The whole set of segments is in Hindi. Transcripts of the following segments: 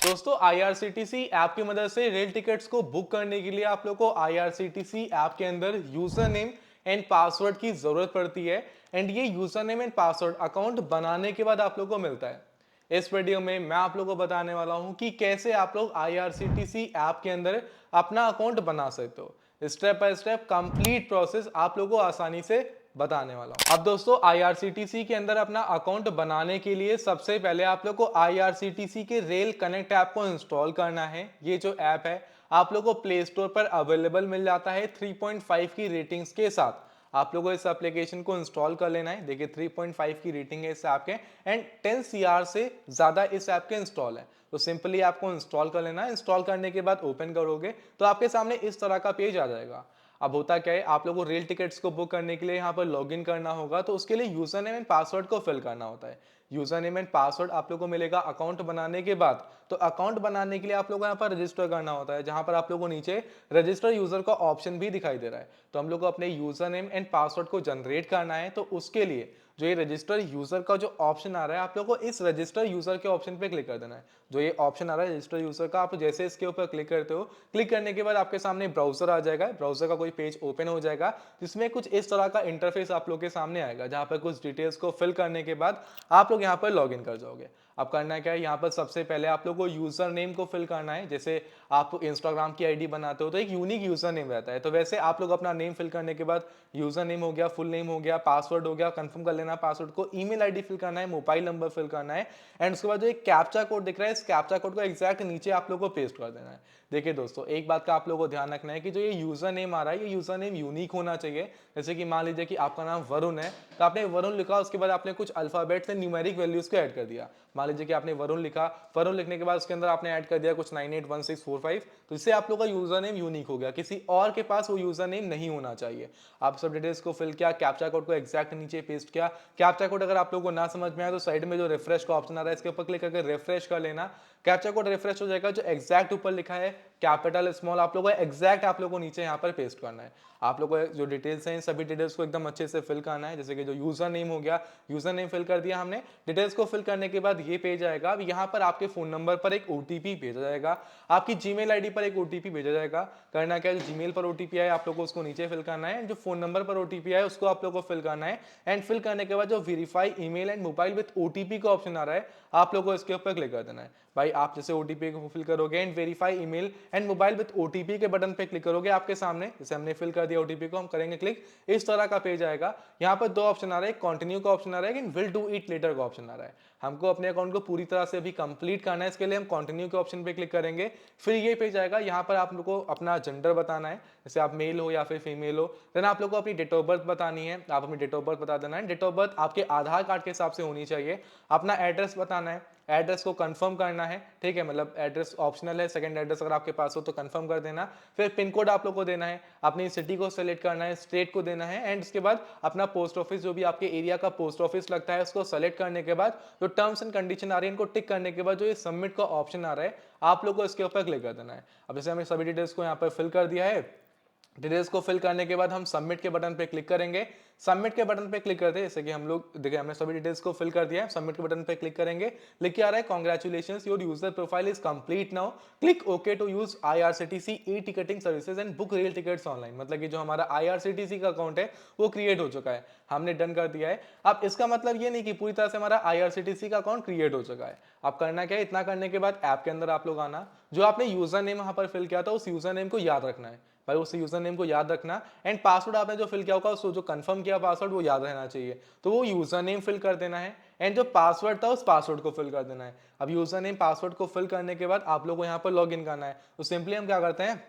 दोस्तों IRCTC ऐप की मदद से रेल टिकट्स को बुक करने के लिए आप लोग को IRCTC ऐप के अंदर यूजर नेम एंड पासवर्ड की जरूरत पड़ती है। एंड ये user name and password account बनाने के बाद आप लोग को मिलता है। इस वीडियो में मैं आप लोग को बताने वाला हूं कि कैसे आप लोग IRCTC ऐप के अंदर अपना अकाउंट बना सकते हो। Step by step complete process आप लोग को आसानी से बताने वाला हूं। अब दोस्तों IRCTC के अंदर अपना अकाउंट बनाने के लिए सबसे पहले आप लोग को IRCTC के रेल कनेक्ट ऐप को इंस्टॉल करना है। ये जो ऐप है आप लोग को प्ले स्टोर पर अवेलेबल मिल जाता है 3.5 की रेटिंग्स के साथ। आप लोगों को इस एप्लीकेशन को इंस्टॉल कर लेना है। देखिए 3.5 की रेटिंग है इस ऐप के एंड 10 CR से ज्यादा इस ऐप के इंस्टॉल है। तो सिंपली आपको इंस्टॉल कर लेना है। इंस्टॉल करने के बाद ओपन करोगे तो आपके सामने इस तरह का पेज आ जाएगा। अब होता क्या है, आप लोगों को रेल टिकट्स को बुक करने के लिए यहाँ पर लॉगिन करना होगा। तो उसके लिए यूजर नेम एंड पासवर्ड को फिल करना होता है। यूजर नेम एंड पासवर्ड आप लोगों को मिलेगा अकाउंट बनाने के बाद। तो अकाउंट बनाने के लिए आप लोगों को यहाँ पर रजिस्टर करना होता है, जहां पर आप लोगों को नीचे रजिस्टर यूजर का ऑप्शन भी दिखाई दे रहा है। तो हम लोग को अपने यूजर नेम एंड पासवर्ड को जनरेट करना है। तो उसके लिए जो ये रजिस्टर यूजर का जो ऑप्शन आ रहा है, आप लोग को इस रजिस्टर यूजर के ऑप्शन पे क्लिक कर देना है। जो ये ऑप्शन आ रहा है रजिस्टर यूजर का, आप जैसे इसके ऊपर क्लिक करते हो, क्लिक करने के बाद आपके सामने ब्राउजर आ जाएगा। ब्राउजर का कोई पेज ओपन हो जाएगा जिसमें कुछ इस तरह का इंटरफेस आप लोग के सामने आएगा, जहां पर कुछ डिटेल्स को फिल करने के बाद आप लोग यहाँ पर लॉग इन कर जाओगे। अब करना क्या है, यहाँ पर सबसे पहले आप लोग को यूजर नेम को फिल करना है। जैसे आप इंस्टाग्राम की आईडी बनाते हो तो एक यूनिक यूजर नेम रहता है, तो वैसे आप लोग अपना नेम फिल करने के बाद यूजर नेम हो गया, फुल नेम हो गया, पासवर्ड हो गया, कंफर्म कर लेना पासवर्ड को, ईमेल आईडी फिल करना है, मोबाइल नंबर फिल करना है। एंड उसके बाद जो एक कैप्चा कोड दिख रहा है, इस कैप्चा कोड को एग्जैक्ट नीचे आप लोग को पेस्ट कर देना है। देखिए दोस्तों, एक बात का आप लोगों को ध्यान रखना है कि जो ये यूजर नेम आ रहा है, ये यूजर नेम यूनिक होना चाहिए। जैसे कि मान लीजिए कि आपका नाम वरुण है, तो आपने वरुण लिखा, उसके बाद आपने कुछ अल्फाबेट्स एंड न्यूमेरिक वैल्यूज को ऐड कर दिया। मान लीजिए कि आपने वरुण लिखा, वरुण लिखने के बाद उसके अंदर आपने ऐड कर दिया कुछ 981645, तो इससे आप लोग का यूजर नेम यूनिक हो गया। किसी और के पास वो यूजर नेम नहीं होना चाहिए। आप सब डिटेल्स को फिल किया, कैप्चा कोड को एग्जैक्ट नीचे पेस्ट किया। कैप्चा कोड अगर आप लोगों को ना समझ में आए तो साइड में जो रिफ्रेश का ऑप्शन आ रहा है, इसके ऊपर क्लिक करके रिफ्रेश कर लेना। कैप्चा कोड रिफ्रेश हो जाएगा। जो एग्जैक्ट ऊपर लिखा है कैपिटल स्मॉल, आप लोगों को एग्जैक्ट आप लोगों को नीचे यहाँ पर पेस्ट करना है। आप लोगों को जो डिटेल्स हैं सभी डिटेल्स को एकदम अच्छे से फिल करना है। जैसे कि जो यूजर नेम हो गया, यूजर नेम फिल कर दिया हमने। डिटेल्स को फिल करने के बाद ये पेज आएगा। अब यहाँ पर आपके फोन नंबर पर एक ओटीपी भेजा जाएगा, आपकी जीमेल आईडी पर एक ओटीपी भेजा जाएगा। करना क्या है, जो जीमेल पर ओटीपी आए आप लोगों को उसको नीचे फिल करना है, जो फोन नंबर पर ओटीपी आए उसको आप लोगों को फिल करना है। एंड फिल करने के बाद जो verify email and mobile with OTP का ऑप्शन आ रहा है, आप लोगों को इसके ऊपर क्लिक कर देना है। भाई आप जैसे ओटीपी को फिल करोगे and verify email and mobile with OTP के बटन पे क्लिक करोगे, आपके सामने जैसे हमने फिल कर दिया ओटीपी को, हम करेंगे क्लिक, इस तरह का पेज आएगा। यहाँ पर दो ऑप्शन आ रहा है, कंटिन्यू का ऑप्शन आ रहा है, विल डू इट लेटर का ऑप्शन आ रहा है। हमको अपने अकाउंट को पूरी तरह से अभी कंप्लीट करना है, इसके लिए हम कंटिन्यू के ऑप्शन पे क्लिक करेंगे। फिर ये पेज आएगा, यहाँ पर आप लोग को अपना जेंडर बताना है, जैसे आप मेल हो या फिर फीमेल हो। देन आप लोग को अपनी डेट ऑफ बर्थ बतानी है, आप अपनी डेट ऑफ बर्थ बता देना है। डेट ऑफ बर्थ आपके आधार कार्ड के हिसाब से होनी चाहिए। अपना एड्रेस बताना है, एड्रेस को कंफर्म करना है, ठीक है, मतलब एड्रेस ऑप्शनल है, सेकंड एड्रेस अगर आपके पास हो तो कंफर्म कर देना। फिर पिन कोड आप लोग को देना है, अपनी सिटी को सेलेक्ट करना है, स्टेट को देना है। एंड उसके बाद अपना पोस्ट ऑफिस, जो भी आपके एरिया का पोस्ट ऑफिस लगता है, उसको सेलेक्ट करने के बाद जो टर्म्स एंड कंडीशन आ रही है इनको टिक करने के बाद जो ये सबमिट का ऑप्शन आ रहा है, आप लोग को इसके ऊपर क्लिक कर देना है। अब जैसे हमने सभी डिटेल्स को यहाँ पर फिल कर दिया है, डिटेल्स को फिल करने के बाद हम सबमिट के बटन पे क्लिक करेंगे। सबमिट के बटन पे क्लिक करते हैं, जैसे कि हम लोग देखिए हमने सभी डिटेल्स को फिल कर दिया है। सबमिट के बटन पे क्लिक करेंगे, लिख के आ रहा है congratulations your user profile is complete now, click okay to use IRCTC e ticketing services and book rail tickets online. मतलब कि जो हमारा IRCTC का अकाउंट है वो क्रिएट हो चुका है, हमने डन कर दिया है। अब इसका मतलब ये नहीं कि पूरी तरह से हमारा IRCTC का अकाउंट क्रिएट हो चुका है। अब करना क्या है, इतना करने के बाद ऐप के अंदर आप लोग आना, जो आपने यूजर नेम वहां पर फिल किया था उस यूजर नेम को याद रखना है। भाई उस यूजर नेम को याद रखना। एंड पासवर्ड आपने जो फिल किया होगा उसको जो कंफर्म किया पासवर्ड वो याद रहना चाहिए, तो वो यूजर नेम फिल कर देना है। एंड जो पासवर्ड था उस पासवर्ड को फिल कर देना है। अब यूजर नेम पासवर्ड को फिल करने के बाद आप लोग को यहाँ पर लॉग इन करना है। तो सिंपली हम क्या करते हैं,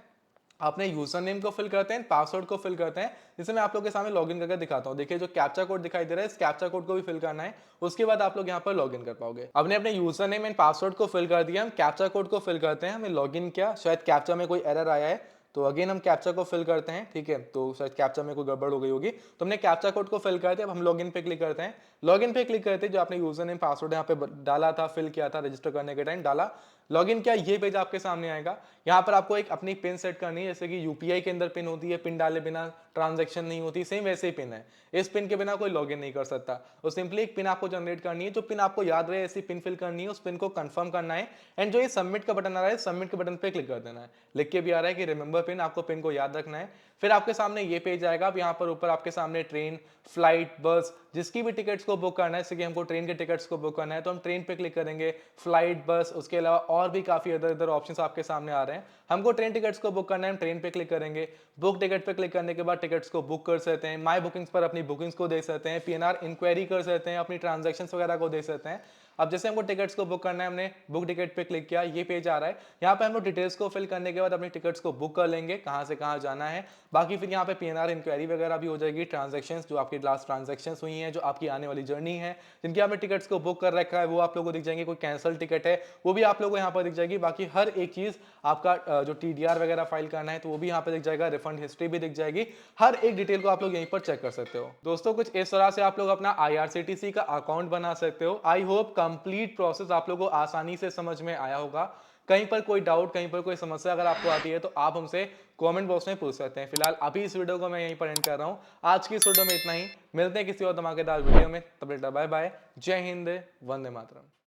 अपने यूजर नेम को फिल करते हैं, पासवर्ड को फिल करते हैं, जिसे मैं आप लोग के सामने लॉगिन करके दिखाता हूं। देखिए जो कैप्चा कोड दिखाई दे रहा है, इस कैप्चा कोड को भी फिल करना है, उसके बाद आप लोग यहां पर लॉगिन कर पाओगे। अपने अपने यूजर नेम एंड पासवर्ड को फिल कर दिया, हम कैप्चा कोड को फिल करते हैं, हमें लॉगिन किया, शायद कैप्चा में कोई एरर आया है, तो अगेन हम कैप्चा को फिल करते हैं, ठीक है, तो शायद कैप्चा में कोई गड़बड़ हो गई होगी, तो हमने कैप्चा कोड को फिल करते हैं। अब हम लॉगिन पे क्लिक करते हैं। लॉगिन पे क्लिक करते हैं, जो आपने यूजर नेम पासवर्ड यहाँ पे डाला था, फिल किया था रजिस्टर करने के टाइम डाला, लॉगिन क्या, ये पेज आपके सामने आएगा। यहाँ पर आपको एक अपनी पिन सेट करनी है, जैसे कि यूपीआई के अंदर पिन होती है, पिन डाले बिना ट्रांजैक्शन नहीं होती, सेम वैसे ही पिन है। इस पिन के बिना कोई लॉगिन नहीं कर सकता। तो सिंपली एक पिन आपको जनरेट करनी है, जो पिन आपको याद रहे ऐसी पिन फिल करनी है, उस पिन को कंफर्म करना है एंड जो ये सबमिट का बटन आ रहा है, सबमिट के बटन पे क्लिक कर देना है। लिख के भी आ रहा है कि रिमेंबर पिन, आपको पिन को याद रखना है। फिर आपके सामने ये पेज आएगा। अब यहाँ पर ऊपर आपके सामने ट्रेन, फ्लाइट, बस, जिसकी भी टिकट्स को बुक करना है, जैसे कि हमको ट्रेन के टिकट्स को बुक करना है तो हम ट्रेन पे क्लिक करेंगे, फ्लाइट, बस, उसके अलावा और भी काफी अदर अदर ऑप्शंस आपके सामने आ रहे हैं। हमको ट्रेन टिकट्स को बुक करना है, हम ट्रेन पे क्लिक करेंगे। बुक टिकट पे क्लिक करने के बाद टिकट्स को बुक कर सकते हैं, माई बुकिंग्स पर अपनी बुकिंग्स को देख सकते हैं, पीएनआर इंक्वायरी कर सकते हैं, अपनी ट्रांजैक्शंस वगैरह को देख सकते हैं। अब जैसे हमको टिकट्स को बुक करना है, हमने बुक टिकट पे क्लिक किया, ये पेज आ रहा है। यहाँ पे हम लोग डिटेल्स को फिल करने के बाद अपनी टिकट्स को बुक कर लेंगे, कहाँ से कहाँ जाना है। बाकी फिर यहाँ पे पीएनआर इंक्वायरी वगैरह भी हो जाएगी, ट्रांजैक्शंस जो आपकी लास्ट ट्रांजैक्शंस हुई हैं, जो आपकी आने वाली जर्नी है, जिनकी आपने टिकट्स को बुक कर रखा है, वो आप लोगों को दिख जाएंगे। कोई कैंसिल टिकट है वो भी आप लोगों को यहाँ पर दिख जाएगी। बाकी हर एक चीज आपका जो टीडीआर वगैरह फाइल करना है तो वो भी यहाँ पे दिख जाएगा, रिफंड हिस्ट्री भी दिख जाएगी। हर एक डिटेल को आप लोग यहीं पर चेक कर सकते हो। दोस्तों कुछ इस तरह से आप लोग अपना आईआरसीटीसी का अकाउंट बना सकते हो। आई होप कंप्लीट प्रोसेस आप लोगों को आसानी से समझ में आया होगा। कहीं पर कोई डाउट, कहीं पर कोई समस्या अगर आपको आती है तो आप हमसे कमेंट बॉक्स में पूछ सकते हैं। फिलहाल अभी इस वीडियो को मैं यहीं पर एंड कर रहा हूँ। आज की इस वीडियो में इतना ही। मिलते हैं किसी और धमाकेदार वीडियो में, तब तक बाय बाय। जय हिंद, वंदे मातरम।